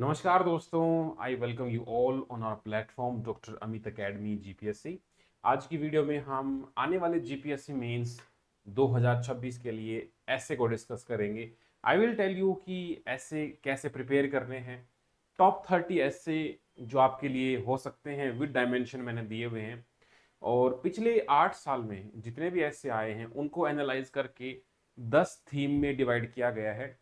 नमस्कार दोस्तों, I welcome you all on our platform doctor Amit academy GPSC. आज की वीडियो में हम आने वाले जीपीएससी मेंस 2026 के लिए ऐसे को डिस्कस करेंगे। आई विल टेल यू कि ऐसे कैसे प्रिपेयर करने हैं। टॉप 30 ऐसे जो आपके लिए हो सकते हैं विद डायमेंशन मैंने दिए हुए हैं, और पिछले 8 साल में जितने भी ऐसे आए हैं उनको एनालाइज करके 10 थीम में डिवाइड किया गया है।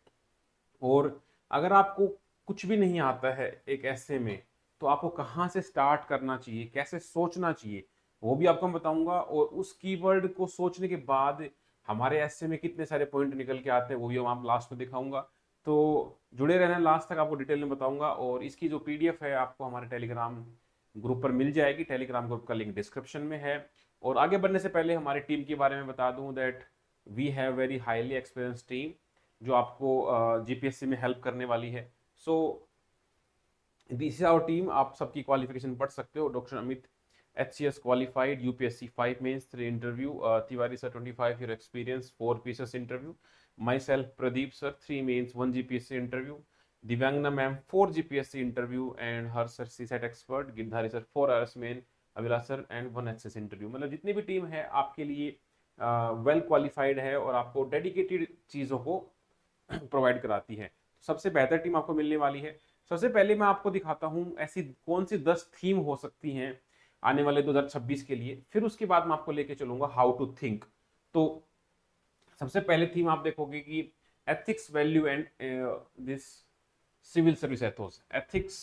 और अगर आपको कुछ भी नहीं आता है एक ऐसे में, तो आपको कहाँ से स्टार्ट करना चाहिए, कैसे सोचना चाहिए, वो भी आपको मैं बताऊंगा। और उस कीवर्ड को सोचने के बाद हमारे ऐसे में कितने सारे पॉइंट निकल के आते हैं वो भी हम आप लास्ट में दिखाऊंगा। तो जुड़े रहना, लास्ट तक आपको डिटेल में बताऊंगा। और इसकी जो पीडीएफ है आपको हमारे टेलीग्राम ग्रुप पर मिल जाएगी। टेलीग्राम ग्रुप का लिंक डिस्क्रिप्शन में है। और आगे बढ़ने से पहले हमारी टीम के बारे में बता दूं that we have very highly experience team जो आपको जीपीएससी में हेल्प करने वाली है। So this is our team. आप सबकी क्वालिफिकेशन पढ़ सकते हो। Doctor Amit HCS qualified, UPSC 5 mains 3 interview, Tiwari sir 25 year experience 4 pieces interview, myself Pradeep sir 3 mains 1 GPSC interview, Divyangana ma'am 4 GPSC interview and हर sir CSAT expert, Girdhari sir 4 hours main, Abhilash sir and 1 HCS interview. मतलब जितनी भी team है आपके लिए well qualified है और आपको डेडिकेटेड चीज़ों को प्रोवाइड कराती है। सबसे बेहतर टीम आपको मिलने वाली है। सबसे पहले मैं आपको दिखाता हूं ऐसी कौन सी 10 थीम हो सकती हैं आने वाले 2026 के लिए। फिर उसके बाद मैं आपको लेके चलूंगा हाउ टू थिंक। तो सबसे पहले थीम आप देखोगे कि ethics value and this civil service ethos. Ethics,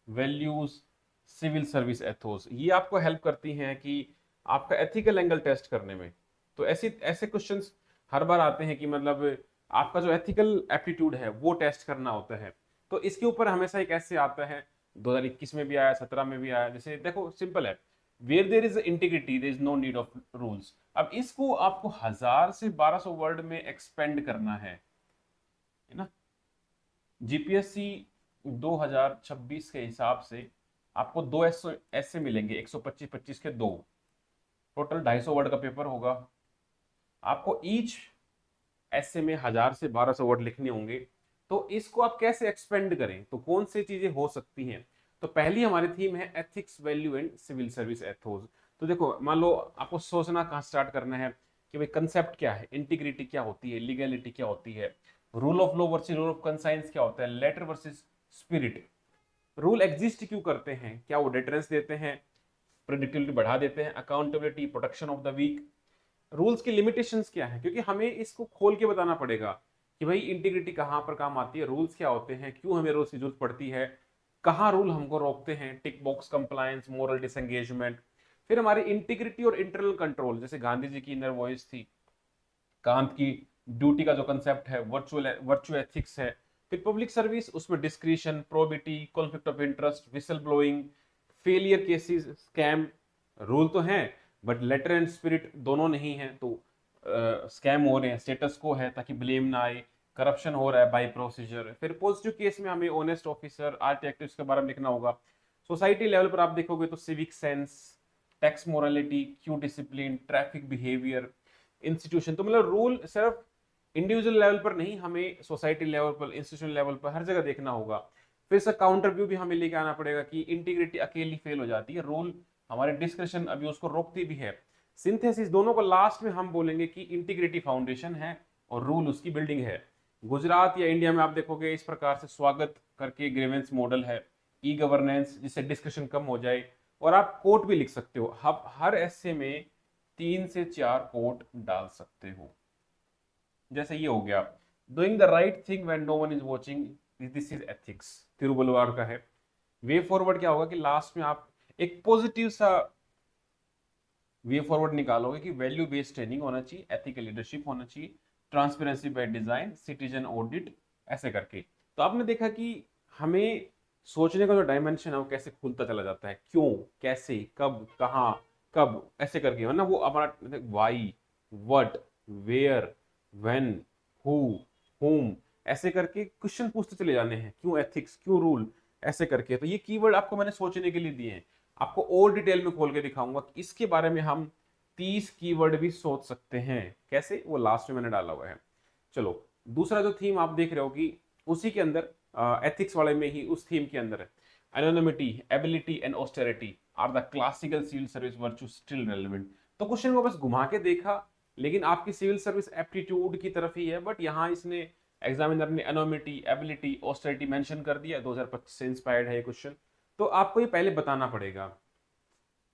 values, civil service ethos, ये आपको हेल्प करती हैं कि आपका एथिकल एंगल टेस्ट करने में। तो ऐसे ऐसे क्वेश्चंस हर बार आते हैं कि मतलब आपका जो एथिकल एप्टीट्यूड है वो टेस्ट करना होता है। तो इसके ऊपर हमेशा एक ऐसे आता है, 2021 में भी आया, 17 में भी आया। जैसे देखो सिंपल है, where there is integrity there is no need of rules. अब इसको आपको 1000 से 1200 वर्ड में एक्सपेंड करना है ना। जीपीएससी 2026 के हिसाब से आपको दो ऐसे ऐसे मिलेंगे, 125 25 के दो, टोटल 250 वर्ड का पेपर होगा। आपको ईच ऐसे में 1000 से 1200 वर्ड लिखने होंगे। तो इसको आप कैसे एक्सपेंड करें, तो कौन सी चीजें हो सकती हैं। तो पहली हमारी थीम है ethics value and civil service ethos. तो देखो मान लो आपको सोचना कहाँ स्टार्ट करना है कि भाई कंसेप्ट क्या है, इंटीग्रिटी क्या होती है, लीगैलिटी क्या होती है, rule of law versus rule of conscience क्या होता है, letter versus spirit, rule exist क्यों करते हैं, क्या वो डिटरेंस देते हैं, प्रेडिक्टिबिलिटी बढ़ा देते हैं, accountability, protection of the weak, rules की लिमिटेशंस क्या है, क्योंकि हमें इसको खोल के बताना पड़ेगा कि भाई इंटीग्रिटी कहाँ पर काम आती है, रूल्स क्या होते हैं, क्यों हमें रूल्स की जरूरत पड़ती है, कहाँ रूल हमको रोकते हैं, टिक बॉक्स कंप्लायंस, मोरल डिसएंगेजमेंट। फिर हमारी इंटीग्रिटी और इंटरनल कंट्रोल, जैसे गांधी जी की इनर वॉइस थी, कांत की ड्यूटी का जो कंसेप्ट है, वर्चुअल एथिक्स है। फिर पब्लिक सर्विस, उसमें discretion, probity, conflict of interest, whistle blowing, failure cases, scam. Rule तो हैं बट लेटर एंड स्पिरिट दोनों नहीं है, तो स्कैम हो रहे हैं, स्टेटस को है ताकि ब्लेम ना आए, करप्शन हो रहा है बाय प्रोसीजर। फिर पॉजिटिव केस में हमें ऑनेस्ट ऑफिसर, आर्ट एक्टिविस्ट के बारे में लिखना होगा। सोसाइटी लेवल पर आप देखोगे तो civic sense, tax morality, Q discipline, traffic behaviour, institution. तो मतलब रूल सिर्फ इंडिविजुअल लेवल पर नहीं, हमें सोसाइटी लेवल पर, इंस्टीट्यूशन लेवल पर हर जगह देखना होगा। फिर सर काउंटर व्यू भी हमें लेके आना पड़ेगा कि इंटीग्रिटी अकेली फेल हो जाती है, रूल हमारे डिस्क्रिप्शन अभी उसको रोकती भी है। सिंथेसिस, दोनों को लास्ट में हम बोलेंगे कि इंटीग्रिटी फाउंडेशन है और रूल उसकी बिल्डिंग है। गुजरात या इंडिया में आप देखोगे इस प्रकार से स्वागत करके ग्रीवेंस मॉडल है, ई गवर्नेंस जिससे डिस्कशन कम हो जाए। और आप कोट भी लिख सकते हो, आप हर ऐसे में 3 से 4 कोट डाल सकते हो। जैसे ये हो गया, doing the right thing when no one is watching, this is ethics, Thiruvalluvar का है। वे फॉरवर्ड क्या होगा कि लास्ट में आप एक पॉजिटिव सा वे फॉरवर्ड निकालोगे कि वैल्यू बेस्ड ट्रेनिंग होना चाहिए, एथिकल लीडरशिप होना चाहिए, transparency by design, citizen audit, ऐसे करके। तो आपने देखा कि हमें सोचने का जो डायमेंशन है वो कैसे खुलता चला जाता है, क्यों, कैसे, कब, कहाँ, कब, ऐसे करके है ना। वो हमारा why, what, where, when, who, whom, ऐसे करके क्वेश्चन पूछते चले जाने हैं, क्यों एथिक्स, क्यों रूल, ऐसे करके। तो ये कीवर्ड आपको मैंने सोचने के लिए दिए हैं। आपको और डिटेल में खोल के दिखाऊंगा कि इसके बारे में हम 30 कीवर्ड भी सोच सकते हैं, कैसे, वो लास्ट में मैंने डाला हुआ है। चलो, दूसरा जो थीम आप देख रहे हो कि उसी के अंदर एथिक्स वाले में ही उस थीम के अंदर है, anonymity, ability and austerity are the classical civil service virtue still relevant. तो क्वेश्चन को बस घुमा के देखा, लेकिन आपकी सिविल सर्विस एप्टीट्यूड की तरफ ही है, बट यहाँ इसने एग्जामिनर ने एनोमिटी, एबिलिटी, ऑस्टेरिटी मेंशन कर दिया। 2025 से इंस्पायर्ड है ये क्वेश्चन। तो आपको ये पहले बताना पड़ेगा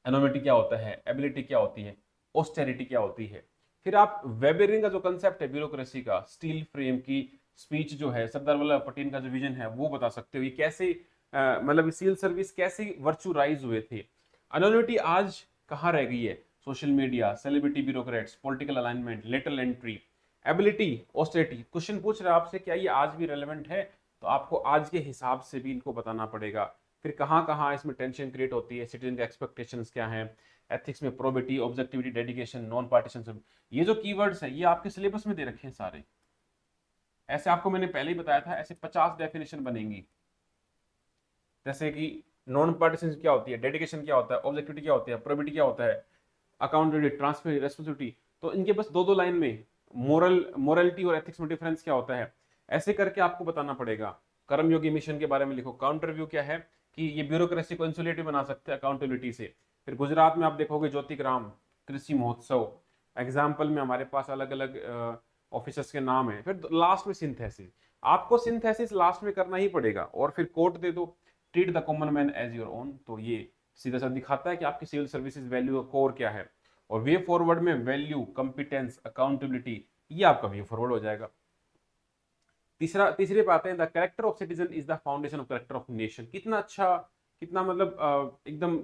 एनोमिटी क्या होता है, एबिलिटी क्या होती है, ऑस्टेरिटी क्या होती है। फिर आप वेबरिंग का जो कंसेप्ट है ब्यूरोक्रेसी का, स्टील फ्रेम की स्पीच जो है, सरदार वल्लभ पटेल का जो विजन है वो बता सकते हो। ये कैसे मतलब सिविल सर्विस कैसे वर्चुअलाइज हुए थे। एनोनिमिटी आज कहाँ रह गई है, social media, celebrity bureaucrats, political alignment, lateral entry. Ability, austerity, question पूछ रहा है आपसे क्या ये आज भी रेलेवेंट है, तो आपको आज के हिसाब से भी इनको बताना पड़ेगा। फिर कहाँ कहाँ इसमें टेंशन क्रिएट होती है, सिटीजन के एक्सपेक्टेशंस क्या हैं, एथिक्स में probity, objectivity, dedication, non partition. ये जो कीवर्ड्स हैं ये आपके सिलेबस में दे रखे हैं सारे। ऐसे आपको मैंने पहले ही बताया था, ऐसे 50 डेफिनेशन बनेंगी। जैसे कि नॉन पार्टीशन क्या होती है, डेडिकेशन क्या होता है, ऑब्जेक्टिविटी क्या होती है, प्रोबिटी क्या होता है, अकाउंटेबिलिटी, ट्रांसपेरेंसी, रेस्पॉन्सिबिलिटी। तो इनके बस दो दो लाइन में मोरलिटी और एथिक्स में डिफरेंस क्या होता है, ऐसे करके आपको बताना पड़ेगा। कर्मयोगी मिशन के बारे में लिखो। काउंटर व्यू क्या है कि ये ब्यूरोक्रेसी को इंसुलेटिव बना सकते हैं अकाउंटेबिलिटी से। फिर गुजरात में आप देखोगे ज्योतिग्राम कृषि महोत्सव, एग्जाम्पल में हमारे पास अलग अलग ऑफिसर्स के नाम है। फिर लास्ट में सिंथेसिस, आपको सिंथेसिस लास्ट में करना ही पड़ेगा। और फिर कोट दे दो, treat the common man as your own. तो ये सीधा सा दिखाता है कि आपकी सिविल सर्विसेज वैल्यू का कोर क्या है। और वे फॉरवर्ड में वैल्यू, कंपिटेंस, अकाउंटेबिलिटी, ये आपका वे फॉरवर्ड हो जाएगा। तीसरे पे आते हैं, the character of citizen is the foundation of character of nation. कितना अच्छा, कितना मतलब एकदम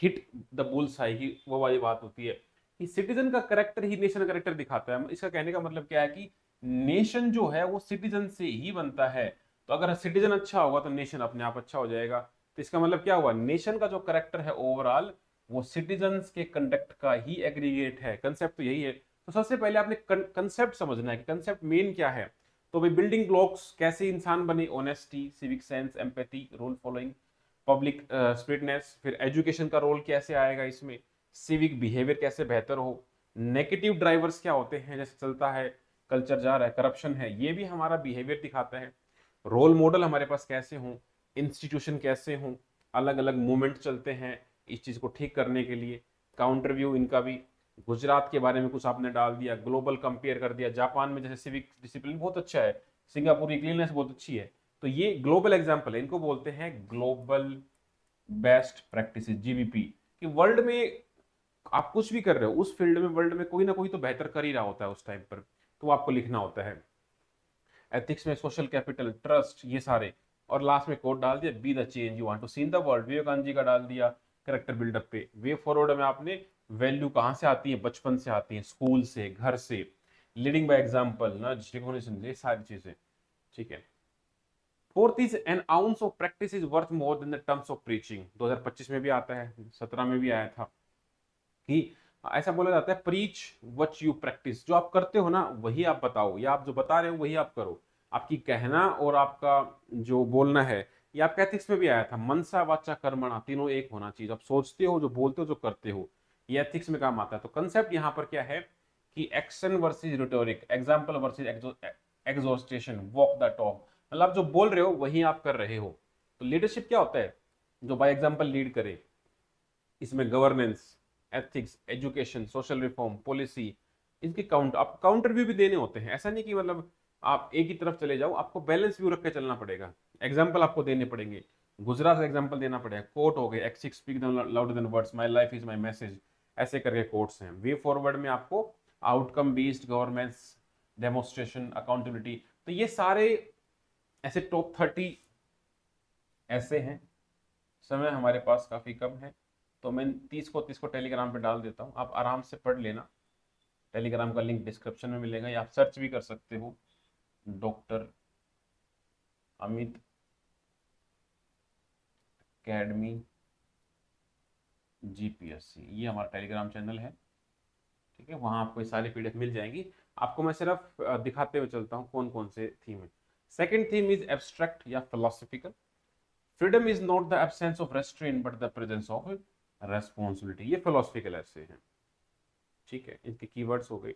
हिट द बुल्स आई की वो वाली बात होती है कि सिटीजन का करेक्टर ही नेशन का करेक्टर दिखाता है। इसका कहने का मतलब क्या है कि नेशन जो है वो सिटीजन से ही बनता है। तो अगर सिटीजन अच्छा होगा तो नेशन अपने आप अच्छा हो जाएगा। तो इसका मतलब क्या हुआ, नेशन का जो करेक्टर है ओवरऑल वो सिटीजन्स के कंडक्ट का ही एग्रीगेट है। कंसेप्ट तो यही है। तो सबसे पहले आपने कंसेप्ट समझना है कि कंसेप्ट मेन क्या है। तो भाई बिल्डिंग ब्लॉक्स, कैसे इंसान बने, honesty, civic sense, empathy, rule following, public spiritness. फिर एजुकेशन का रोल कैसे आएगा इसमें, सिविक बिहेवियर कैसे बेहतर हो, नेगेटिव ड्राइवर्स क्या होते हैं, जैसे चलता है कल्चर जा रहा है, करप्शन है, ये भी हमारा बिहेवियर दिखाता है। रोल मॉडल हमारे पास कैसे हों, इंस्टीट्यूशन कैसे हों, अलग अलग मूवमेंट चलते हैं इस चीज को ठीक करने के लिए। काउंटर व्यू इनका भी, गुजरात के बारे में कुछ आपने डाल दिया, ग्लोबल कंपेयर कर दिया, जापान में जैसे सिविक डिसिप्लिन बहुत अच्छा है, सिंगापुर की क्लीननेस बहुत अच्छी है। तो ये ग्लोबल एग्जाम्पल है, इनको बोलते हैं ग्लोबल बेस्ट प्रैक्टिसेस, जीबीपी। कि वर्ल्ड में आप कुछ भी कर रहे हो उस फील्ड में, वर्ल्ड में कोई ना कोई तो बेहतर कर ही रहा होता है उस टाइम पर, तो आपको लिखना होता है। एथिक्स में सोशल कैपिटल, ट्रस्ट, ये सारे। और लास्ट में कोड डाल दिया, be the change you want to see in the world, Vivekananda ji का डाल दिया करेक्टर बिल्डअप पे। वे फॉरवर्ड में आपने वैल्यू कहाँ से आती है, बचपन से आती है, स्कूल से, घर से, लीडिंग बाय एग्जाम्पल ना, रिकॉग्निशन, ये सारी चीजें। ठीक है। Fourth is an ounce of practice is worth more than the terms of preaching. 2025 में भी आता है, 17 में भी आया था कि ऐसा बोला जाता है, प्रीच व्हाट यू प्रैक्टिस। जो आप करते हो ना वही आप बताओ, या आप जो बता रहे हो वही आप करो। आपकी कहना और आपका जो बोलना है, ये आपके एथिक्स में भी आया था, मनसा वाचा कर्मणा, तीनों एक होना चाहिए। आप सोचते हो, जो बोलते हो, जो करते हो, ये एथिक्स में काम आता है। तो कंसेप्ट यहाँ पर क्या है कि action versus rhetoric, example versus exhortation, walk the talk. मतलब आप जो बोल रहे हो वही आप कर रहे हो। तो लीडरशिप क्या होता है, जो बाय एग्जाम्पल लीड करे। इसमें governance, ethics, education, social reform, policy, इनके आप काउंटर व्यू भी देने होते हैं। ऐसा नहीं कि मतलब आप एक ही तरफ चले जाओ, आपको बैलेंस व्यू रख के चलना पड़ेगा। एग्जाम्पल आपको देने पड़ेंगे, गुजरात का एग्जाम्पल देना पड़ेगा, कोर्ट हो गए, actions speak louder than words, my life is my message, ऐसे करके कोर्ट्स हैं। वे फॉरवर्ड में आपको outcome based governance, demonstration, accountability. तो ये सारे ऐसे टॉप 30 ऐसे हैं। समय हमारे पास काफी कम है, तो मैं 30 को टेलीग्राम पे डाल देता हूँ, आप आराम से पढ़ लेना। टेलीग्राम का लिंक डिस्क्रिप्शन में मिलेगा, या आप सर्च भी कर सकते हो, डॉक्टर अमित अकेडमी जीपीएससी, ये हमारा टेलीग्राम चैनल है। ठीक है, वहां आपको ये सारी पीडीएफ मिल जाएंगी। आपको मैं सिर्फ दिखाते हुए चलता हूँ कौन कौन से थीम है। सेकेंड थीम इज एब्स्ट्रैक्ट या philosophical. Freedom is not the absence of restaurant but the presence of responsibility. ये फिलोसफिकल ऐसे हैं। ठीक है, इनके कीवर्ड्स हो गए।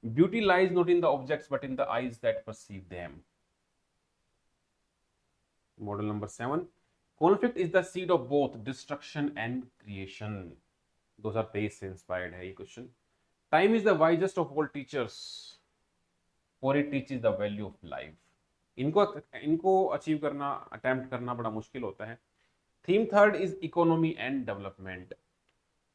Beauty lies not in the objects but in the eyes that perceive them. Model number 7, conflict is the seed of both destruction and creation. 2023 से inspired है ये question. Time is the wisest of all teachers, for it teaches the value of life. इनको इनको achieve करना, attempt करना बड़ा मुश्किल होता है। Theme third is economy and development.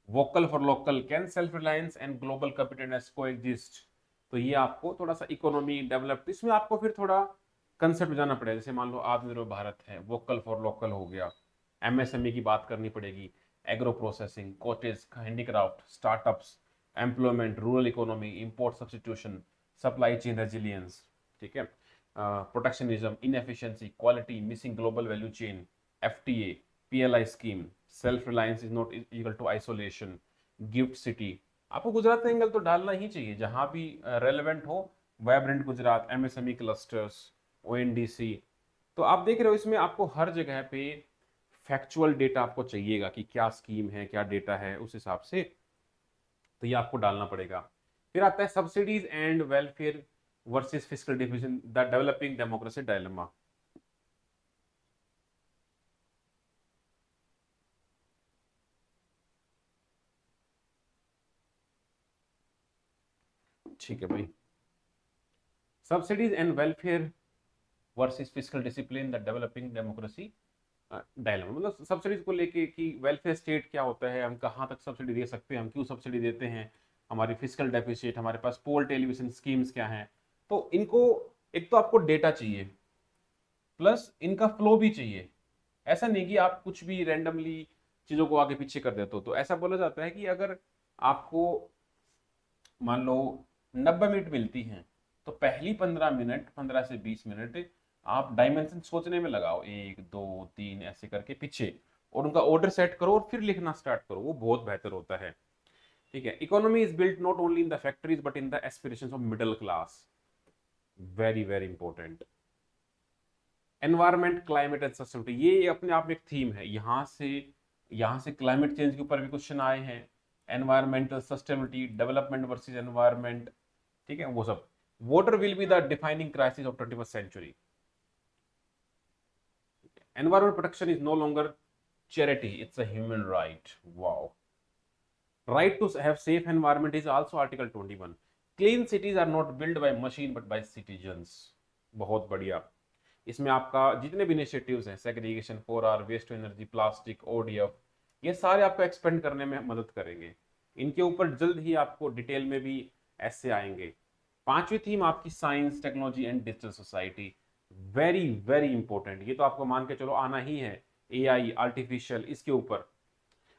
Vocal for local, can self reliance and global competitiveness coexist. तो ये आपको थोड़ा सा इकोनॉमी डेवलप, इसमें आपको फिर थोड़ा कंसेप्ट जाना पड़ेगा। जैसे मान लो आत्मनिर्भर भारत है, वोकल फॉर लोकल हो गया, एमएसएमई की बात करनी पड़ेगी, agro processing, cottage, handicraft, startups, employment, rural economy, import substitution, supply chain resilience, ठीक है, protectionism, inefficiency, quality, missing global value chain, FTA, PLI scheme, self reliance is not equal to isolation, gift city. आपको गुजरात का angle तो डालना ही चाहिए जहां भी relevant हो। Vibrant Gujarat, MSME clusters, ONDC. तो आप देख रहे हो इसमें आपको हर जगह पे फैक्चुअल डेटा आपको चाहिएगा कि क्या स्कीम है, क्या डेटा है, उस हिसाब से तो ये आपको डालना पड़ेगा। फिर आता है subsidies and welfare versus fiscal deficit, the developing democracy dilemma. ठीक है भाई, subsidies and welfare versus fiscal discipline, the developing democracy dilemma. मतलब सब्सिडीज को लेके कि वेलफेयर स्टेट क्या होता है, हम कहाँ तक सब्सिडी दे सकते हैं, हम क्यों सब्सिडी देते हैं, हमारी फिस्कल डेफिसिट, हमारे पास पोल टेलीविजन स्कीम्स क्या हैं। तो इनको एक तो आपको डेटा चाहिए, प्लस इनका फ्लो भी चाहिए। ऐसा नहीं कि आप कुछ भी रैंडमली चीजों को आगे पीछे कर देते हो। तो ऐसा बोला जाता है कि अगर आपको मान लो 90 मिनट मिलती हैं, तो पहली 15 मिनट, 15 से 20 मिनट आप डायमेंशन सोचने में लगाओ, 1 2 3 ऐसे करके पीछे, और उनका ऑर्डर सेट करो और फिर लिखना स्टार्ट करो, वो बहुत बेहतर होता है। ठीक है, economy is built not only in the factories but in the aspirations of middle class, very very important. Environment, climate and sustainability, ये अपने आप में एक थीम है। यहाँ से क्लाइमेट चेंज के ऊपर भी क्वेश्चन आए हैं, environmental sustainability, development versus environment, ठीक है, वो सब। Water will be the defining crisis of 21st century. Environment protection is no longer charity, it's a human right. Wow. Right to have safe environment is also article 21। Clean cities are not build by machine but by citizens. बहुत बढ़िया। इसमें आपका जितने भी initiatives हैं, segregation, 4R, waste to energy, plastic, ODF, ये सारे आपको एक्सपेंड करने में मदद करेंगे। इनके ऊपर जल्द ही आपको डिटेल में भी ऐसे आएंगे। पांचवी थीम आपकी science, technology and digital society, very very important. ये तो आपको मान के चलो आना ही है। एआई, आर्टिफिशियल, इसके ऊपर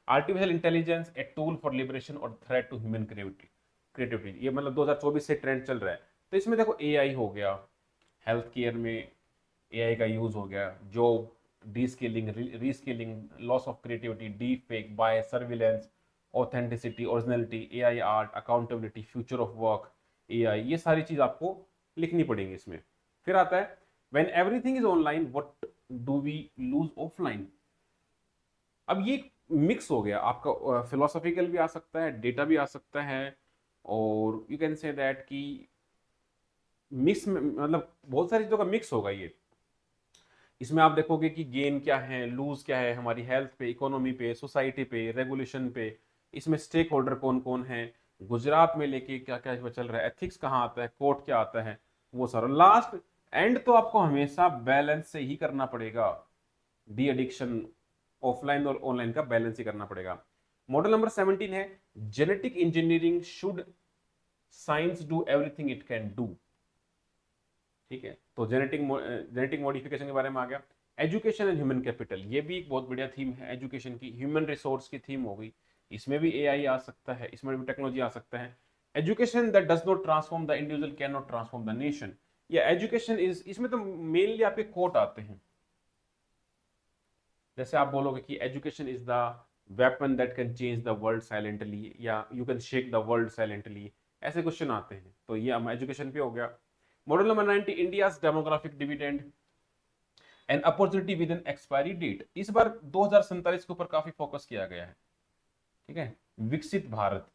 artificial intelligence, a tool for liberation और थ्रेट टू ह्यूमन क्रिएटिविटी, ये मतलब 2024 से ट्रेंड चल रहा है। तो इसमें देखो एआई हो गया, हेल्थ केयर में एआई का यूज हो गया, job deskilling, reskilling, loss of creativity, deep fake, bias, surveillance, authenticity, originality, AI art, accountability, future of work, AI, ये सारी चीज आपको लिखनी पड़ेगी इसमें। फिर आता है when everything is online what do we lose offline. अब ये मिक्स हो गया आपका, फिलोसॉफिकल भी आ सकता है, डेटा भी आ सकता है, और यू कैन से दैट कि मिक्स, मतलब बहुत सारी चीजों का मिक्स होगा ये। इसमें आप देखोगे कि गेन क्या है, लूज क्या है, हमारी हेल्थ पे, इकोनॉमी पे, सोसाइटी पे, रेगुलेशन पे। इसमें स्टेक होल्डर कौन कौन है, गुजरात में लेके क्या क्या चल रहा है, एथिक्स कहाँ आता है, कोर्ट क्या आता है, वो सारा। लास्ट एंड तो आपको हमेशा बैलेंस से ही करना पड़ेगा, डी एडिक्शन, ऑफलाइन और ऑनलाइन का बैलेंस ही करना पड़ेगा। मॉडल नंबर 17 है genetic engineering, should science do everything it can do. ठीक है, तो जेनेटिक मॉडिफिकेशन के बारे में आ गया। एजुकेशन एंड ह्यूमन कैपिटल, ये भी एक बहुत बढ़िया थीम है एजुकेशन की, ह्यूमन रिसोर्स की थीम हो गई। इसमें भी एआई आ सकता है, इसमें भी टेक्नोलॉजी आ सकता है। Education that does not transform the individual can not transform the nation, या एजुकेशन इज, इसमें तो मेनली आपके कोट आते हैं। जैसे आप बोलोगे कि education is the weapon that can change the world silently, या you can shake the world silently, ऐसे क्वेश्चन आते हैं। तो ये हम एजुकेशन पे हो गया। Model number 90, India's demographic dividend an opportunity with an expiry date. इस बार 2047 के ऊपर काफी फोकस किया गया है। ठीक है, विकसित भारत।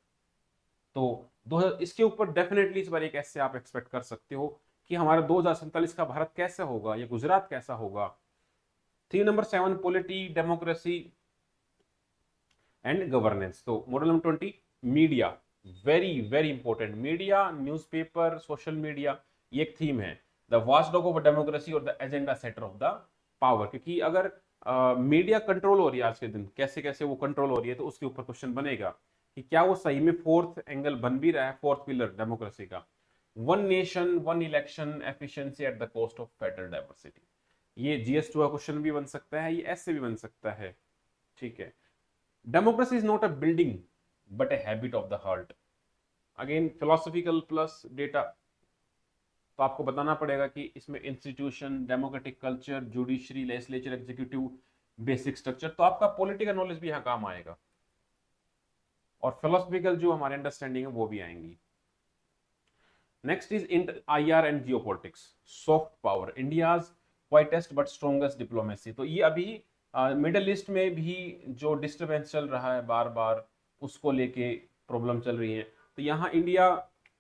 तो इसके ऊपर डेफिनेटली इस बार एक ऐसे आप एक्सपेक्ट कर सकते हो कि हमारा 2047 का भारत कैसा होगा, या गुजरात कैसा होगा। Theme number 7 polity, democracy and governance. तो model number 20 media, very very important. Media, newspaper, social media, ये एक थीम है। द वॉचडॉग ऑफ डेमोक्रेसी और the agenda setter of the power. क्योंकि अगर मीडिया कंट्रोल हो रही है आज के दिन, कैसे कैसे वो कंट्रोल हो रही है, तो उसके ऊपर क्वेश्चन बनेगा कि क्या वो सही में फोर्थ एंगल बन भी रहा है, फोर्थ पिलर डेमोक्रेसी का। One nation one election efficiency at the cost of federal diversity, ये GS2 का क्वेश्चन भी बन सकता है, ये ऐसे भी बन सकता है। ठीक है। Democracy is not a building but a habit of the heart. Again philosophical plus data, तो आपको बताना पड़ेगा कि इसमें institution, democratic culture, judiciary, legislature, executive, basic structure, तो आपका पॉलिटिकल नॉलेज भी यहाँ काम आएगा, और फिलोसफिकल जो हमारे अंडरस्टैंडिंग है वो भी आएंगी। Next is in IR and geopolitics, soft power, India's quietest but strongest diplomacy. तो ये अभी मिडल ईस्ट में भी जो डिस्टर्बेंस चल रहा है बार बार, उसको लेके प्रॉब्लम चल रही है। तो यहाँ इंडिया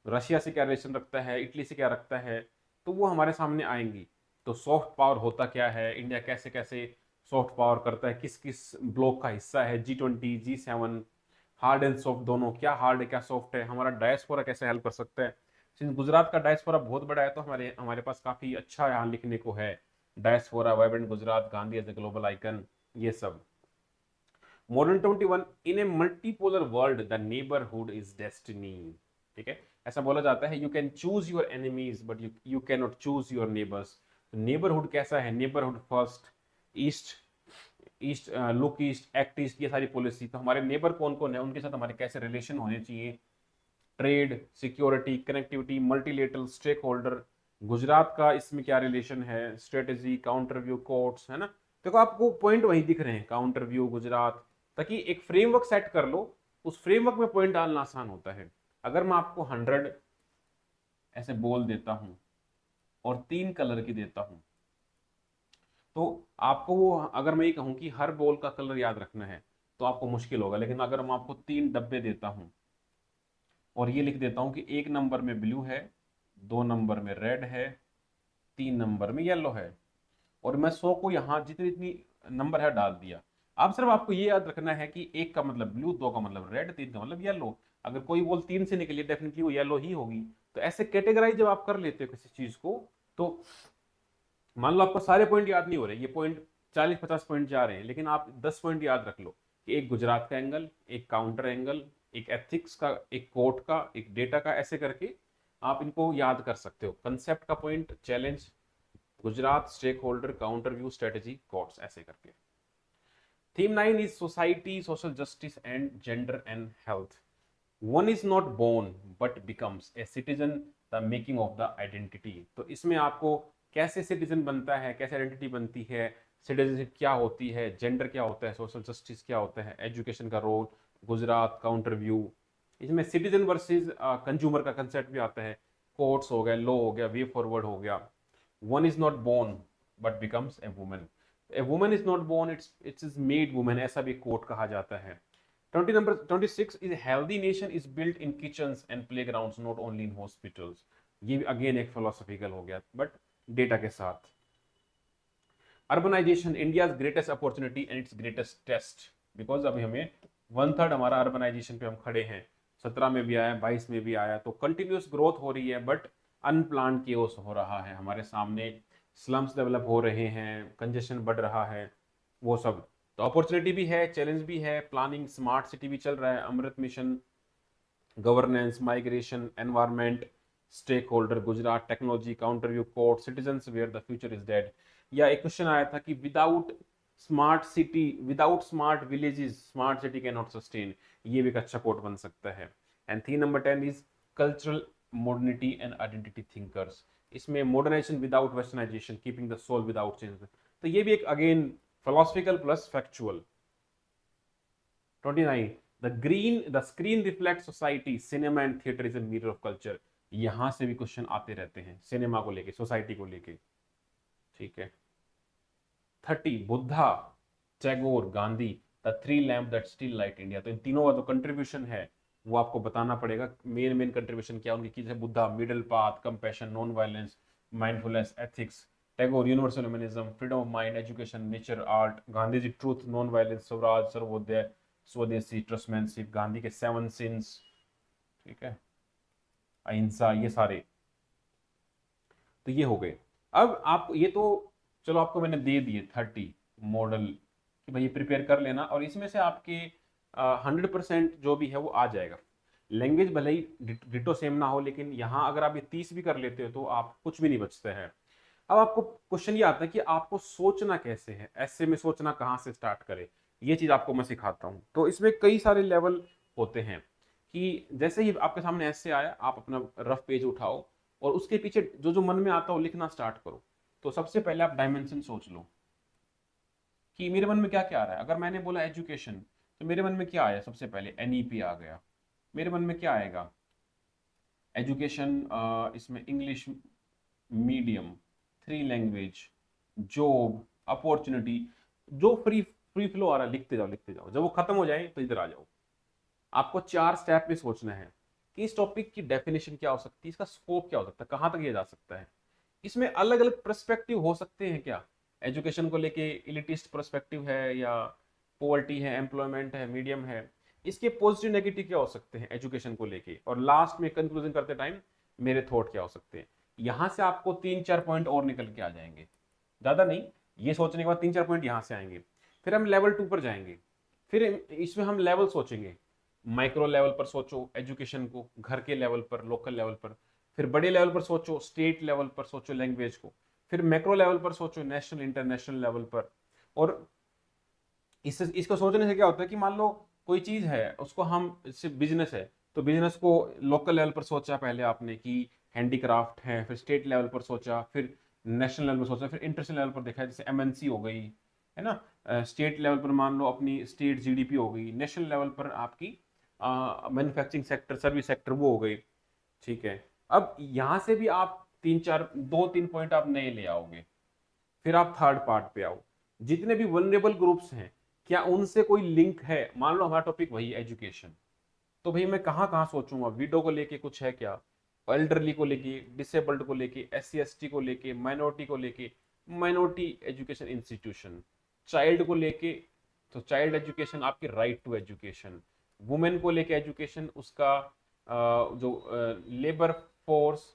रशिया से क्या रिलेशन रखता है, इटली से क्या रखता है, तो वो हमारे सामने आएंगी। तो सॉफ्ट पावर होता क्या है, इंडिया कैसे कैसे सॉफ्ट पावर करता है, किस किस ब्लॉक का हिस्सा है, G20, G7, hard and soft दोनों, क्या हार्ड है क्या सॉफ्ट है, हमारा डायस्पोरा कैसे हेल्प कर सकता है। सिंस गुजरात का डायस्पोरा बहुत बड़ा है, तो हमारे हमारे पास काफी अच्छा यहाँ लिखने को है। Diaspora, vibrant Gujarat, Gandhi as a global icon, ये सब। Modern 21 in a multipolar world the neighbourhood is destiny. ठीक है, ऐसा बोला जाता है, you can choose your enemies but you can not choose your neighbours. Neighbourhood कैसा है, neighbourhood first, east east, look east, act east, ये सारी पॉलिसी। तो हमारे नेबर कौन कौन है, उनके साथ हमारे कैसे रिलेशन होने चाहिए, trade, security, connectivity, multilateral, stakeholder. Gujarat का इसमें क्या रिलेशन है, स्ट्रेटेजी, काउंटर व्यू, कोर्ट्स, है ना। देखो आपको पॉइंट वहीं दिख रहे हैं, काउंटर व्यू, गुजरात, ताकि एक फ्रेमवर्क सेट कर लो, उस फ्रेमवर्क में पॉइंट डालना आसान होता है। अगर मैं आपको 100 ऐसे बोल देता हूं और 3 कलर की देता हूं, तो आपको वो, अगर मैं ये कहूं कि हर बॉल का कलर याद रखना है, तो आपको मुश्किल होगा। लेकिन अगर मैं आपको 3 डब्बे देता हूं और ये लिख देता हूं कि 1 नंबर में ब्लू है, 2 नंबर में रेड है, 3 नंबर में येलो है, और मैं 100 को यहाँ जितनी जितनी नंबर है डाल दिया। अब सिर्फ आपको ये याद रखना है कि 1 का मतलब ब्लू, 2 का मतलब रेड, 3 का मतलब येलो। अगर कोई बॉल 3 से निकली, डेफिनेटली वो येलो ही होगी। तो ऐसे कैटेगराइज जब आप कर लेते हो किसी चीज को, तो मान लो आपको सारे पॉइंट याद नहीं हो रहे, ये पॉइंट 40-50 पॉइंट जा रहे हैं, लेकिन आप 10 पॉइंट याद रख लो कि एक गुजरात का एंगल, एक काउंटर एंगल, एक एथिक्स का, एक कोर्ट का, एक डेटा का, ऐसे करके आप इनको याद कर सकते हो। कंसेप्ट का point, challenge, Gujarat, stakeholder, counter view, strategy, courts, ऐसे करके। Theme 9 is society, social justice and gender and health. One is not born but becomes a citizen, the making of the identity. तो इसमें आपको कैसे citizen बनता है, कैसे identity बनती है, सिटीजनशिप क्या होती है, जेंडर क्या होता है, सोशल जस्टिस क्या होता है, एजुकेशन का रोल, गुजरात, काउंटर व्यू। इसमें सिटीजन वर्सेस कंज्यूमर का कंसेप्ट भी आता है, कोर्ट्स हो गया, लॉ हो गया, वे फॉरवर्ड हो गया। One is not born but becomes a woman, a woman is not born, it's is made woman, ऐसा भी कोर्ट कहा जाता है। 20 number 26 is healthy nation is built in kitchens and playgrounds, not only in hospitals। ये again एक philosophical हो गया, but data के साथ। Urbanisation, India's greatest opportunity and its greatest test, because अभी हमें 1/3 हमारा अर्बनाइजेशन पे हम खड़े हैं। 17 में भी आया, 22 में भी आया, तो कंटिन्यूस ग्रोथ हो रही है, बट अनप्लान केओस हो रहा है हमारे सामने। स्लम्स डेवलप हो रहे हैं, कंजेशन बढ़ रहा है, वो सब। तो अपॉर्चुनिटी भी है, चैलेंज भी है, प्लानिंग, स्मार्ट सिटी भी चल रहा है, Amrit mission, governance, migration, environment, stakeholder, Gujarat, technology, counter view, quote, citizens where the future is dead. या एक क्वेश्चन आया था कि without smart city, without smart villages, smart city can not sustain. ये भी एक अच्छा कोट बन सकता है। And theme number 10 is cultural modernity and identity thinkers. इसमें modernisation without westernisation, keeping the soul without change. तो ये भी एक again philosophical plus factual. 29 the screen reflect society, cinema and theatre is a mirror of culture. यहां से भी question आते रहते हैं सिनेमा को लेके, सोसाइटी को लेके। ठीक है। 30 Buddha, Tagore, Gandhi, the three lamp that still light India. तो इन तीनों का जो कंट्रीब्यूशन है वो आपको बताना पड़ेगा, मेन मेन कंट्रीब्यूशन क्या उनकी, की Buddha, middle path, compassion, non violence, mindfulness, ethics, Tagore universal humanism, freedom of mind, education, nature, art, Gandhi ji truth, non violence, Swaraj, Sarvodaya, Swadeshi, trusteeship, Gandhi के 7 सिंस, ठीक है, अहिंसा, ये सारे तो ये हो गए। अब आप ये तो चलो आपको मैंने दे दिए 30 मॉडल कि भाई प्रिपेयर कर लेना, और इसमें से आपके 100% जो भी है वो आ जाएगा। लैंग्वेज भले ही डिटो सेम ना हो, लेकिन यहाँ अगर आप ये 30 भी कर लेते हो तो आप कुछ भी नहीं बचते हैं। अब आपको क्वेश्चन ये आता है कि आपको सोचना कैसे है, ऐसे में सोचना कहाँ से स्टार्ट करें, ये चीज आपको मैं सिखाता हूँ। तो इसमें कई सारे लेवल होते हैं कि जैसे ही आपके सामने ऐसे आया, आप अपना रफ पेज उठाओ और उसके पीछे जो जो मन में आता हो लिखना स्टार्ट करो। तो सबसे पहले आप डायमेंशन सोच लो कि मेरे मन में क्या क्या आ रहा है। अगर मैंने बोला एजुकेशन, तो मेरे मन में क्या आया, सबसे पहले एनईपी आ गया। मेरे मन में क्या आएगा, एजुकेशन, इसमें English medium, 3 language, job, opportunity, जो फ्री फ्री फ्लो आ रहा है लिखते जाओ लिखते जाओ। जब वो खत्म हो जाए तो इधर आ जाओ। आपको 4 स्टेप में सोचना है कि इस टॉपिक की डेफिनेशन क्या हो सकती है, इसका स्कोप क्या हो सकता है, कहां तक ये जा सकता है। इसमें अलग अलग पर्सपेक्टिव हो सकते हैं क्या, एजुकेशन को लेके इलिटिस्ट पर्सपेक्टिव है, या पोवर्टी है, एम्प्लॉयमेंट है, मीडियम है, इसके पॉजिटिव नेगेटिव क्या हो सकते हैं एजुकेशन को लेके, और लास्ट में कंक्लूजन करते टाइम मेरे थॉट क्या हो सकते हैं। यहां से आपको 3-4 पॉइंट और निकल के आ जाएंगे, ज्यादा नहीं। ये सोचने के बाद 3-4 पॉइंट यहां से आएंगे। फिर हम लेवल 2 पर जाएंगे। फिर इसमें हम लेवल सोचेंगे, माइक्रो लेवल पर सोचो एजुकेशन को, घर के लेवल पर, लोकल लेवल पर। फिर बड़े लेवल पर सोचो, स्टेट लेवल पर सोचो लैंग्वेज को। फिर मैक्रो लेवल पर सोचो, नेशनल इंटरनेशनल लेवल पर। और इसको सोचने से क्या होता है कि मान लो कोई चीज है, उसको हम सिर्फ बिजनेस है, तो बिजनेस को लोकल लेवल पर सोचा पहले आपने कि हैंडीक्राफ्ट है, फिर स्टेट लेवल पर सोचा, फिर नेशनल लेवल पर सोचा, फिर इंटरनेशनल लेवल पर देखा, जैसे एमएनसी हो गई, है ना। स्टेट लेवल पर मान लो अपनी स्टेट जीडीपी हो गई, नेशनल लेवल पर आपकी मैन्युफैक्चरिंग सेक्टर, सर्विस सेक्टर वो हो गई, ठीक है। अब यहां से भी आप 2-3 पॉइंट आप नए ले आओगे। फिर आप थर्ड पार्ट पे आओ, जितने भी वनरेबल ग्रुप्स हैं, क्या उनसे कोई लिंक है। मान लो हमारा टॉपिक वही एजुकेशन, तो भाई मैं कहाँ कहाँ सोचूंगा, विडो को लेके कुछ है क्या, एल्डरली को लेके, डिसेबल्ड को लेके, SC ST को लेके, माइनॉरिटी को लेके, माइनॉरिटी एजुकेशन इंस्टीट्यूशन, चाइल्ड को लेके, तो चाइल्ड एजुकेशन आपकी राइट टू एजुकेशन, वुमेन को लेके एजुकेशन, उसका जो लेबर फोर्स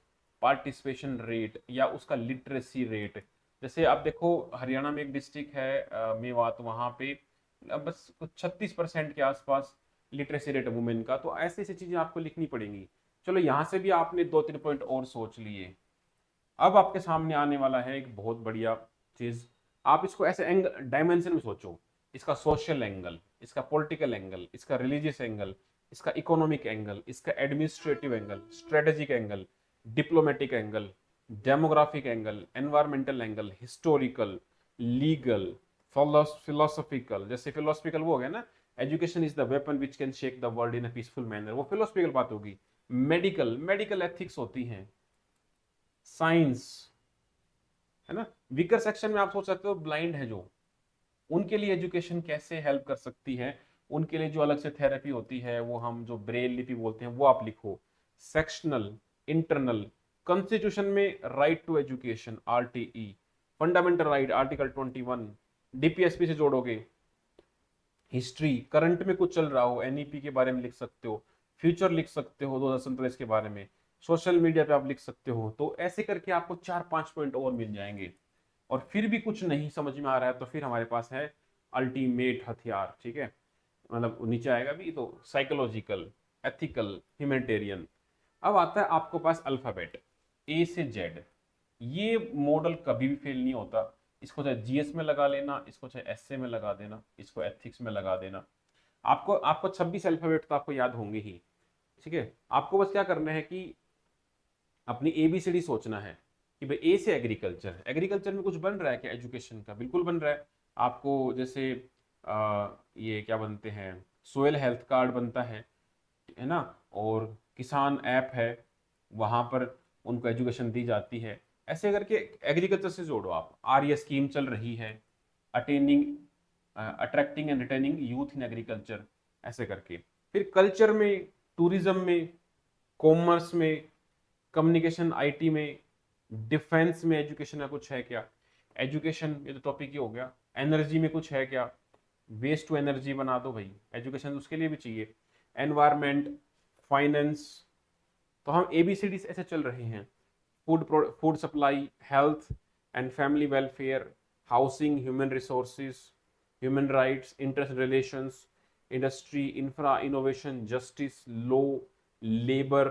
पार्टिसिपेशन रेट या उसका लिटरेसी रेट। जैसे आप देखो हरियाणा में एक डिस्ट्रिक्ट है मेवात, वहां पे बस कुछ 36% के आसपास लिटरेसी रेट वुमेन का। तो ऐसी ऐसी चीजें आपको लिखनी पड़ेंगी। चलो यहाँ से भी आपने 2-3 पॉइंट और सोच लिए। अब आपके सामने आने वाला है एक बहुत बढ़िया चीज। आप इसको ऐसे एंगल डायमेंशन में सोचो, इसका सोशल एंगल, इसका पॉलिटिकल एंगल, इसका रिलीजियस एंगल, इसका इकोनॉमिक एंगल, इसका administrative angle, strategic angle, diplomatic angle, demographic angle, environmental angle, historical, legal, philosophical. जैसे फिलोसफिकल वो हो गया ना, education is the weapon which can shake the world in a peaceful manner, वो philosophical बात होगी। मेडिकल, मेडिकल एथिक्स होती हैं। साइंस, है ना। वीकर सेक्शन में आप सोच सकते हो ब्लाइंड है जो, उनके लिए एजुकेशन कैसे हेल्प कर सकती है, उनके लिए जो अलग से थेरेपी होती है, वो हम जो ब्रेल लिपि बोलते हैं वो आप लिखो। सेक्शनल, इंटरनल, कॉन्स्टिट्यूशन में right to education, RTE, fundamental right article 21, DPSP से जोड़ोगे। हिस्ट्री, करंट में कुछ चल रहा हो, NEP के बारे में लिख सकते हो, फ्यूचर लिख सकते हो 2047 के बारे में, सोशल मीडिया पे आप लिख सकते हो। तो ऐसे करके आपको 4-5 पॉइंट और मिल जाएंगे। और फिर भी कुछ नहीं समझ में आ रहा है तो फिर हमारे पास है अल्टीमेट हथियार, ठीक है। मतलब नीचे आएगा भी तो साइकोलॉजिकल, एथिकल, ह्यूमैनिटेरियन। अब आता है आपको पास अल्फाबेट A से Z। ये मॉडल कभी भी फेल नहीं होता। इसको चाहे GS में लगा लेना, इसको चाहे SA में लगा देना, इसको एथिक्स में लगा देना। आपको आपको 26 अल्फाबेट तो आपको याद होंगे ही, ठीक है। आपको बस क्या करना है कि अपनी ABCD सोचना है कि भाई A से एग्रीकल्चर, एग्रीकल्चर में कुछ बन रहा है क्या एजुकेशन का, बिल्कुल बन रहा है। आपको जैसे ये क्या बनते हैं, सोयल हेल्थ कार्ड बनता है ना, और किसान ऐप है, वहां पर उनको एजुकेशन दी जाती है। ऐसे करके एग्रीकल्चर से जोड़ो आप। आर्य स्कीम चल रही है, attaining attracting and retaining youth in agriculture, ऐसे करके। फिर कल्चर में, टूरिज्म में, कॉमर्स में, कम्युनिकेशन IT में, डिफेंस में एजुकेशन का कुछ है क्या? एजुकेशन ये तो टॉपिक ही हो गया। एनर्जी में कुछ है क्या? वेस्ट टू एनर्जी बना दो भाई, एजुकेशन उसके लिए भी चाहिए। एनवायरमेंट, फाइनेंस, तो हम एबीसीडी ऐसे चल रहे हैं। Food supply, health and family welfare, housing, human resources, human rights, interest relations, industry, infra, innovation, justice, law, labour,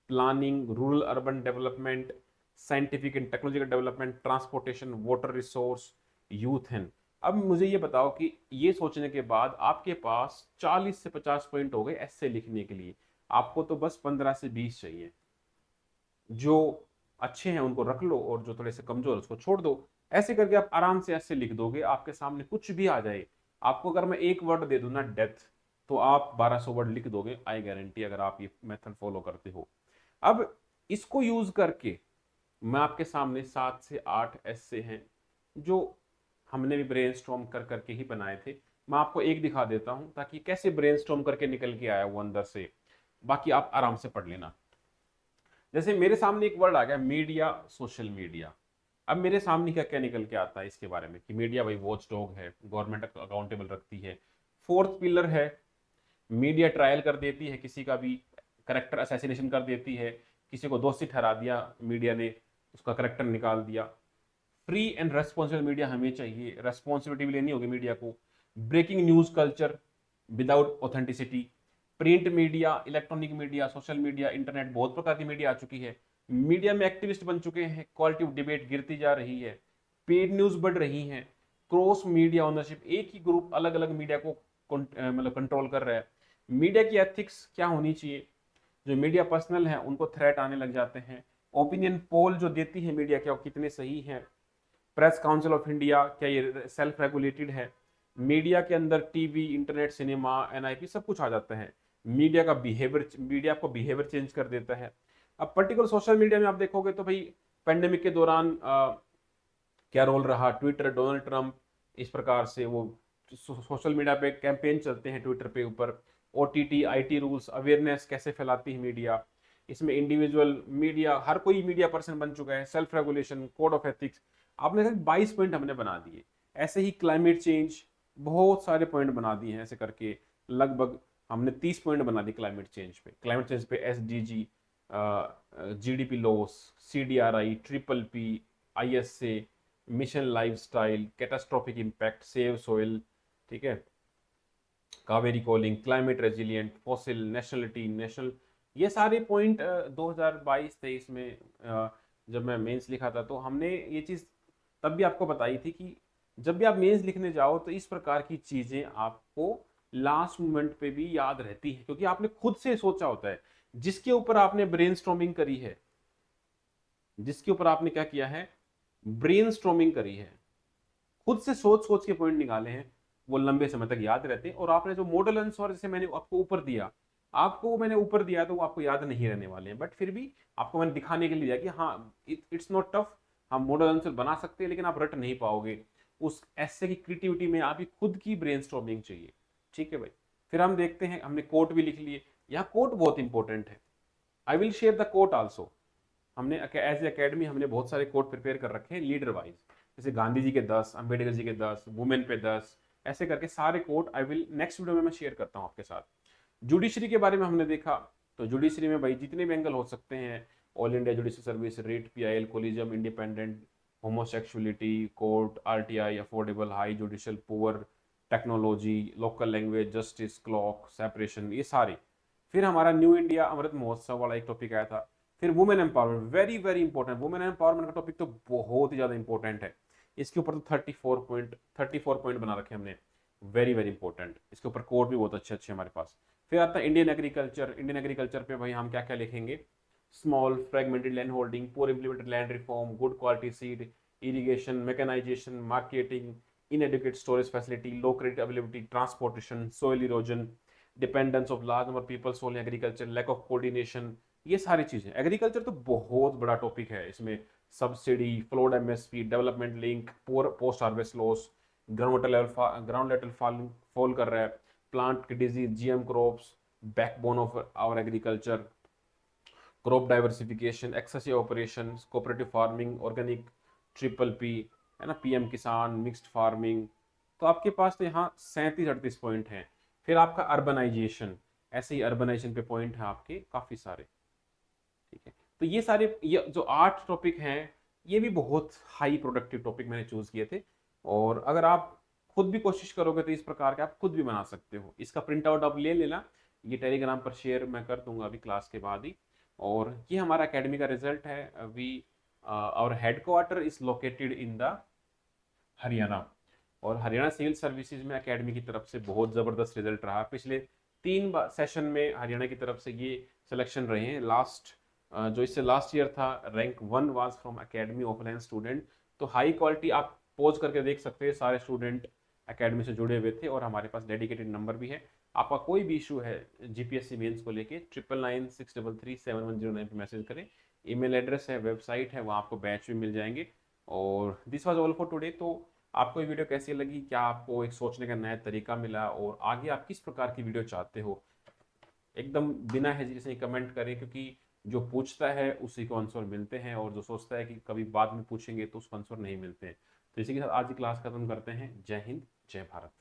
planning, rural urban development, scientific and technological development, transportation, water resource, youth and. अब मुझे ये बताओ कि ये सोचने के बाद आपके पास 40 से 50 पॉइंट हो गए ऐसे लिखने के लिए, आपको तो बस 15 से 20 चाहिए। जो अच्छे हैं उनको रख लो और जो थोड़े से कमजोर है उसको छोड़ दो। ऐसे करके आप आराम से ऐसे लिख दोगे, आपके सामने कुछ भी आ जाए। आपको अगर मैं एक वर्ड दे दूं ना, डेथ, तो आप 1200 वर्ड लिख दोगे, आई गारंटी, अगर आप ये मेथड फॉलो करते हो। अब इसको यूज करके मैं आपके सामने 7 से 8 ऐसे हैं जो हमने भी ब्रेनस्टॉर्म कर करके ही बनाए थे। मैं आपको एक दिखा देता हूं ताकि कैसे ब्रेनस्टॉर्म करके निकल के आया वो अंदर से, बाकी आप आराम से पढ़ लेना। जैसे मेरे सामने एक वर्ड आ गया, मीडिया, सोशल मीडिया। अब मेरे सामने क्या क्या निकल के आता है इसके बारे में कि मीडिया भाई वॉच डॉग है, गवर्नमेंट अकाउंटेबल रखती है। फोर्थ पिलर है, मीडिया ट्रायल कर देती है, किसी का भी करेक्टर असैसिनेशन कर देती है, किसी को दोषी ठहरा दिया मीडिया ने, उसका करेक्टर निकाल दिया। फ्री एंड रेस्पॉन्सिबल मीडिया हमें चाहिए, रेस्पॉन्सिबिलिटी भी लेनी होगी मीडिया को। Breaking news culture without authenticity. Print media, electronic media, social media, internet, बहुत प्रकार की मीडिया आ चुकी है। मीडिया में एक्टिविस्ट बन चुके हैं, क्वालिटी ऑफ डिबेट गिरती जा रही है, पेड न्यूज बढ़ रही है, क्रॉस मीडिया ओनरशिप, एक ही ग्रुप अलग अलग मीडिया को मतलब कंट्रोल कर रहा है। मीडिया की एथिक्स क्या होनी चाहिए, जो मीडिया पर्सनल है उनको थ्रेट आने लग जाते हैं। ओपिनियन पोल जो देती है मीडिया, क्या वो कितने सही है। प्रेस काउंसिल ऑफ इंडिया, क्या ये सेल्फ रेगुलेटेड है। मीडिया के अंदर टीवी, इंटरनेट, सिनेमा, एनआईपी सब कुछ आ जाता है। मीडिया का बिहेवियर, मीडिया आपको बिहेवियर चेंज कर देता है। अब पर्टिकुलर सोशल मीडिया में आप देखोगे तो भाई पेंडेमिक के दौरान क्या रोल रहा ट्विटर, डोनाल्ड ट्रंप, इस प्रकार से वो सोशल मीडिया पे कैंपेन चलते हैं ट्विटर पे ऊपर। ओटीटी, आईटी रूल्स, अवेयरनेस कैसे फैलाती है मीडिया, इसमें इंडिविजुअल मीडिया, हर कोई मीडिया पर्सन बन चुका है। Self regulation, code of ethics, आपने देखा 22 पॉइंट हमने बना दिए। ऐसे ही क्लाइमेट चेंज, बहुत सारे पॉइंट बना दिए हैं ऐसे करके, लगभग हमने 30 पॉइंट बना दिए क्लाइमेट चेंज पे। क्लाइमेट चेंज पे SDG, GDP loss, CDRI, triple P, ISA, mission lifestyle, catastrophic impact, save soil, ठीक है, Kaveri calling, climate resilient, fossil, nationality, national, ये सारे पॉइंट 2022-23 में जब मैं मेंस लिखा था तो हमने ये चीज़ तब भी आपको बताई थी कि जब भी आप मेंस लिखने जाओ तो इस प्रकार की चीज़ें आपको लास्ट मोमेंट पे भी याद रहती है, क्योंकि आपने खुद से सोचा होता है। जिसके ऊपर आपने ब्रेनस्टॉर्मिंग करी है, जिसके ऊपर आपने क्या किया है, ब्रेनस्टॉर्मिंग करी है, खुद से सोच सोच के पॉइंट निकाले हैं, वो लंबे समय तक याद रहते हैं। और आपने जो मॉडल आंसर जैसे मैंने आपको ऊपर दिया, आपको वो मैंने ऊपर दिया तो वो आपको याद नहीं रहने वाले हैं, बट फिर भी आपको मैंने दिखाने के लिए दिया कि हाँ इट्स नॉट टफ, हम मॉडल आंसर बना सकते हैं, लेकिन आप रट नहीं पाओगे। उस ऐसे की क्रिएटिविटी में आपकी खुद की ब्रेनस्टॉर्मिंग चाहिए। ठीक है भाई, फिर हम देखते हैं, हमने कोट भी लिख लिए। यहाँ कोट बहुत इंपॉर्टेंट है, I will share the quote also. हमने एज ए अकेडमी हमने बहुत सारे कोट प्रिपेयर कर रखे हैं लीडर वाइज, जैसे गांधी जी के 10, अंबेडकर जी के 10, वुमेन पे 10, ऐसे करके सारे quote I will next video में मैं शेयर करता हूँ आपके साथ। जुडिशरी के बारे में हमने देखा, तो जुडिशरी में भाई जितने भी एंगल हो सकते हैं, all India judiciary service, rate, PIL, collegium, independent, homosexuality, court, RTI, affordable, high judicial, poor, technology, local language, justice, clock, separation, ये सारे। फिर हमारा न्यू इंडिया अमृत महोत्सव वाला एक टॉपिक आया था। फिर women empowerment, very very important, women empowerment का टॉपिक तो बहुत ही ज्यादा इंपॉर्टेंट है। इसके ऊपर तो 34 पॉइंट बना रखे हमने, वेरी वेरी इंपॉर्टेंट। इसके ऊपर कोड भी बहुत अच्छे अच्छे हमारे पास। फिर आता है इंडियन एग्रीकल्चर, इंडियन एग्रीकल्चर पे भाई हम क्या क्या लिखेंगे, small fragmented land holding, poor implemented land reform, good quality seed, irrigation, mechanisation, marketing, inadequate storage facility, low credit availability, transportation, soil erosion, dependence of large number people sole agriculture, lack of coordination, ये सारी चीजें। Agriculture तो बहुत बड़ा topic है, इसमें subsidy, flawed MSP, development link, post harvest loss, ground level fall कर रहा है, प्लांट की disease, GM crops, backbone of our agriculture, crop diversification, excessive operation, cooperative farming, organic, triple P, है ना, पीएम किसान, मिक्स्ड फार्मिंग। तो आपके पास तो यहाँ 37-38 पॉइंट हैं। फिर आपका अर्बनाइजेशन, ऐसे ही अर्बनाइजेशन पे पॉइंट है आपके काफ़ी सारे। ठीक है, तो ये जो 8 टॉपिक हैं, ये भी बहुत हाई प्रोडक्टिव टॉपिक मैंने चूज किए थे। और अगर आप खुद भी कोशिश करोगे तो इस प्रकार के आप खुद भी बना सकते हो। इसका प्रिंट आउट आप ले लेना, ये टेलीग्राम पर शेयर मैं कर दूंगा अभी क्लास के बाद ही। और ये हमारा एकेडमी का रिजल्ट है। अभी और headquarter is located in the Haryana. और हरियाणा सिविल सर्विसेज में एकेडमी की तरफ से बहुत ज़बरदस्त रिजल्ट रहा। पिछले 3 सेशन में हरियाणा की तरफ से ये सिलेक्शन रहे हैं। जो इससे लास्ट ईयर था, rank 1 was from academy offline student. तो हाई क्वालिटी, आप पोज करके देख सकते हैं, सारे स्टूडेंट एकेडमी से जुड़े हुए थे और हमारे पास डेडिकेटेड नंबर भी है। आपका कोई भी इशू है जीपीएससी मेंस को लेके 9996337109 पे मैसेज करें। ईमेल एड्रेस है, वेबसाइट है, वहाँ आपको बैच भी मिल जाएंगे। और this was all for today. तो आपको ये वीडियो कैसी लगी? क्या आपको एक सोचने का नया तरीका मिला? और आगे आप किस प्रकार की वीडियो चाहते हो? एकदम बिना हेजिटेशन कमेंट करें, क्योंकि जो पूछता है उसी को आंसर मिलते हैं, और जो सोचता है कि कभी बाद में पूछेंगे तो उसको आंसर नहीं मिलते हैं। तो इसी के साथ आज की क्लास खत्म करते हैं। जय हिंद, जय भारत।